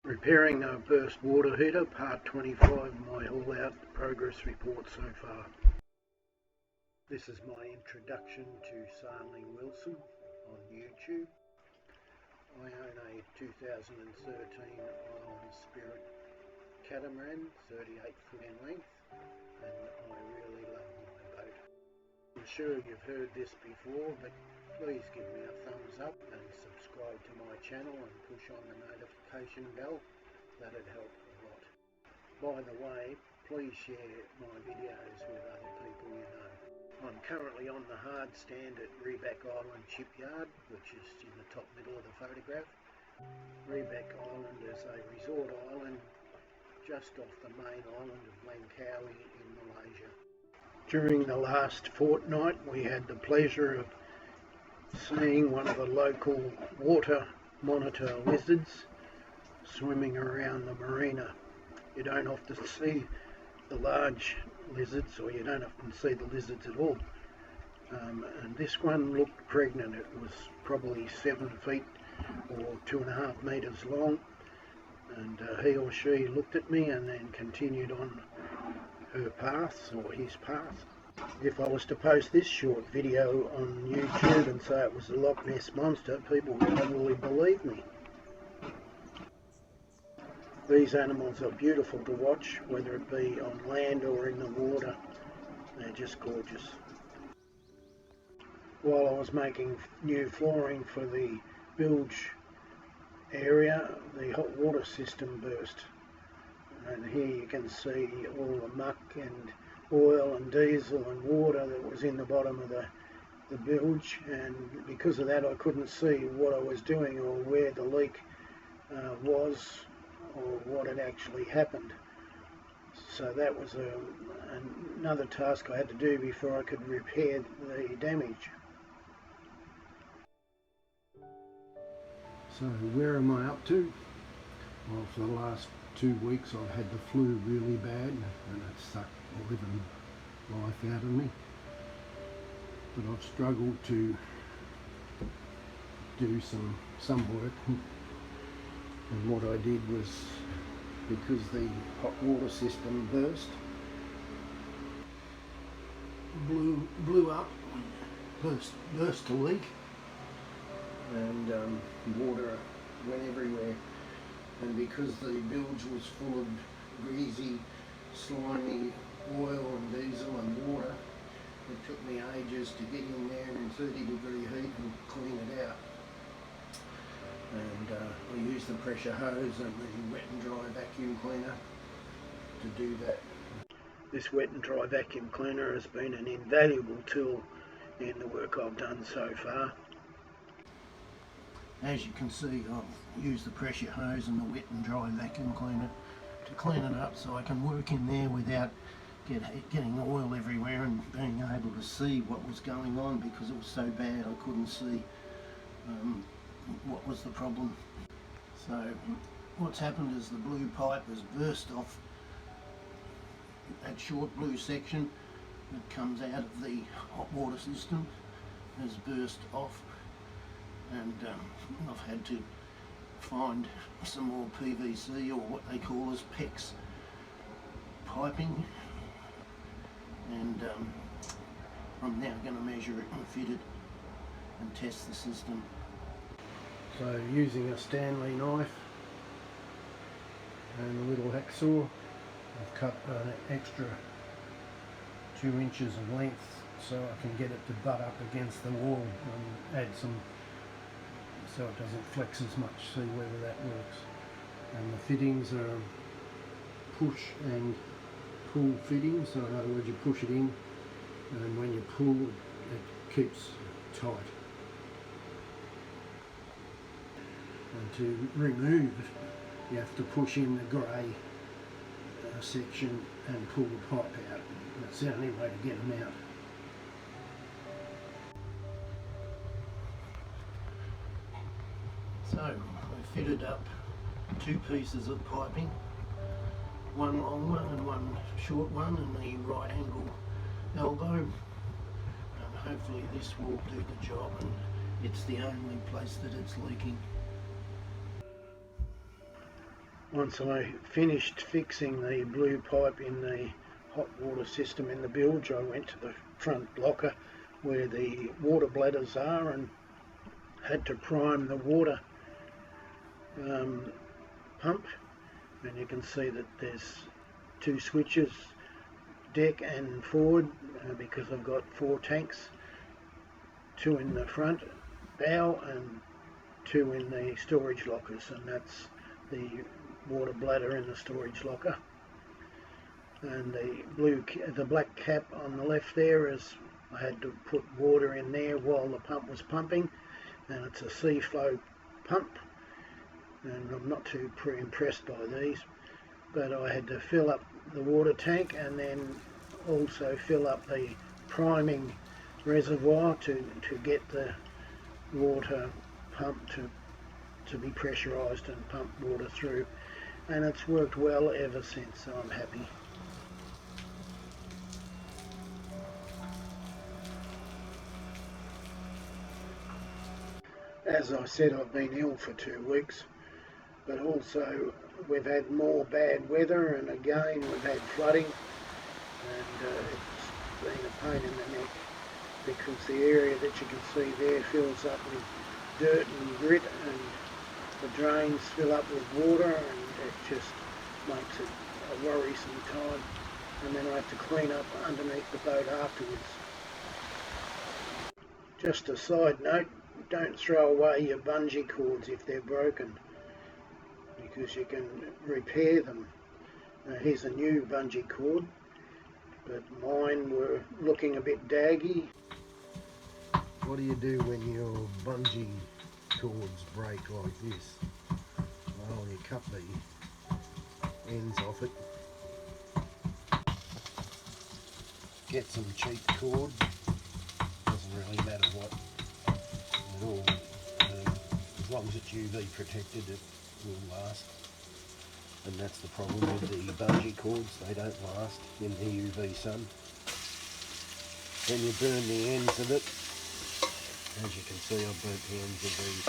Repairing a burst water heater, part 25 of my all-out progress report so far. This is my introduction to sailing Wilson on YouTube. I own a 2013 Island Spirit catamaran, 38 foot in length, and I really love my boat. I'm sure you've heard this before, but please give me a thumbs up and subscribe to my channel and push on the notification bell. That'd help a lot. By the way, please share my videos with other people you know. I'm currently on the hard stand at Rebec Island Shipyard, which is in the top middle of the photograph. Rebec Island is a resort island just off the main island of Langkawi in Malaysia. During the last fortnight we had the pleasure of seeing one of the local water monitor lizards swimming around the marina. You don't often see the large lizards, or you don't often see the lizards at all. And this one looked pregnant. It was probably 7 feet or 2.5 meters long, and he or she looked at me and then continued on her path, or his path. If I was to post this short video on YouTube and say it was the Loch Ness Monster, people would probably believe me. These animals are beautiful to watch, whether it be on land or in the water. They're just gorgeous. While I was making new flooring for the bilge area, the hot water system burst. And here you can see all the muck and oil and diesel and water that was in the bottom of the bilge, and because of that I couldn't see what I was doing or where the leak was or what had actually happened. So that was another task I had to do before I could repair the damage. So where am I up to? Well, for the last 2 weeks I've had the flu really bad, and it sucked the living life out of me. But I've struggled to do some work, and what I did was, because the hot water system blew up, burst a leak, and water went everywhere. And because the bilge was full of greasy, slimy oil and diesel and water, it took me ages to get in there in 30-degree heat and clean it out. And I used the pressure hose and the wet and dry vacuum cleaner to do that. This wet and dry vacuum cleaner has been an invaluable tool in the work I've done so far. As you can see, I've used the pressure hose and the wet and dry vacuum cleaner to clean it up so I can work in there without getting oil everywhere and being able to see what was going on, because it was so bad I couldn't see what was the problem. So what's happened is the blue pipe has burst off. That short blue section that comes out of the hot water system has burst off, and I've had to find some more PVC, or what they call as PEX piping, and I'm now going to measure it and fit it and test the system. So using a Stanley knife and a little hacksaw, I've cut an extra 2 inches of length so I can get it to butt up against the wall and add some, so it doesn't flex as much, see whether that works. And the fittings are push and pull fittings, so in other words you push it in, and when you pull it keeps tight. And to remove it you have to push in the grey section and pull the pipe out. That's the only way to get them out. So I fitted up 2 pieces of piping, one long one and one short one, and the right angle elbow, and hopefully this will do the job, and it's the only place that it's leaking. Once I finished fixing the blue pipe in the hot water system in the bilge, I went to the front locker where the water bladders are and had to prime the water pump, and you can see that there's two switches, deck and forward, because I've got 4 tanks, 2 in the front bow and 2 in the storage lockers, and that's the water bladder in the storage locker. And the black cap on the left there is I had to put water in there while the pump was pumping, and it's a sea flow pump, and I'm not too impressed by these, but I had to fill up the water tank and then also fill up the priming reservoir to get the water pump to be pressurised and pump water through, and it's worked well ever since, so I'm happy. As I said, I've been ill for 2 weeks, but also we've had more bad weather, and again we've had flooding, and it's been a pain in the neck because the area that you can see there fills up with dirt and grit, and the drains fill up with water, and it just makes it a worrisome time, and then I have to clean up underneath the boat afterwards. Just a side note, don't throw away your bungee cords if they're broken, because you can repair them. Here's a new bungee cord, but mine were looking a bit daggy. What do you do when your bungee cords break like this? Well, you cut the ends off it, get some cheap cord, doesn't really matter what at all, as long as it's UV protected it will last. And that's the problem with the bungee cords, they don't last in the UV sun. Then you burn the ends of it. As you can see, I've burnt the ends of these.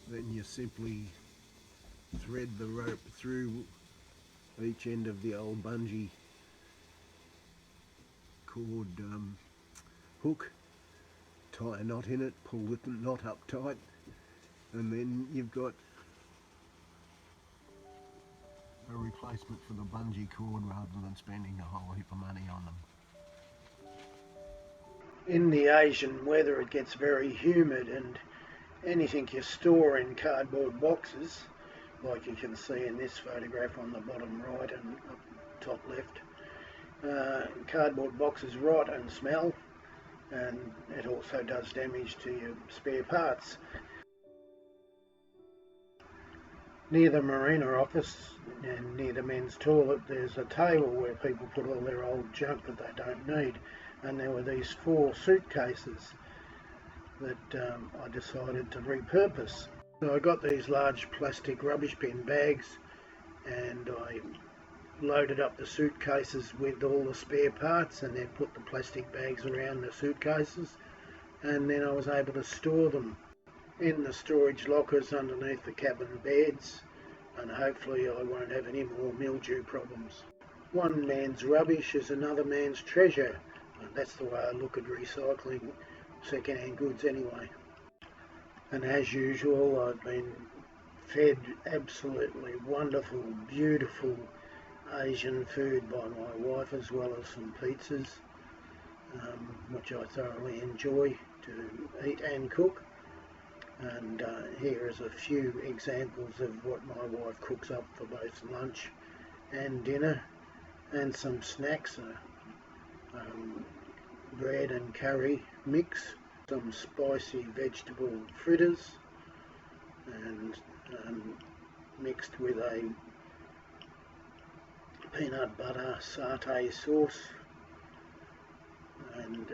Then you simply thread the rope through each end of the old bungee cord hook, tie a knot in it, pull the knot up tight, and then you've got a replacement for the bungee cord rather than spending a whole heap of money on them. In the Asian weather it gets very humid, and anything you store in cardboard boxes, like you can see in this photograph on the bottom right and up top left, cardboard boxes rot and smell, and it also does damage to your spare parts. Near the marina office and near the men's toilet there's a table where people put all their old junk that they don't need, and there were these 4 suitcases that I decided to repurpose. So I got these large plastic rubbish bin bags, and I loaded up the suitcases with all the spare parts and then put the plastic bags around the suitcases, and then I was able to store them in the storage lockers underneath the cabin beds, and hopefully I won't have any more mildew problems. One man's rubbish is another man's treasure, and that's the way I look at recycling second-hand goods anyway. And as usual, I've been fed absolutely wonderful, beautiful Asian food by my wife, as well as some pizzas, which I thoroughly enjoy to eat and cook. And here is a few examples of what my wife cooks up for both lunch and dinner, and some snacks, bread and curry mix, some spicy vegetable fritters, and mixed with a peanut butter satay sauce, and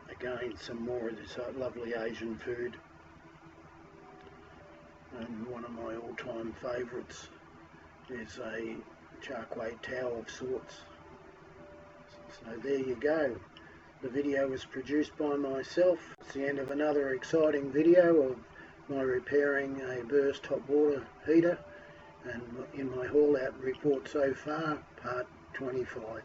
again some more of this lovely Asian food. And one of my all-time favourites is a char kway teow of sorts. So there you go. The video was produced by myself. It's the end of another exciting video of my repairing a burst hot water heater and in my haul out report so far, part 25.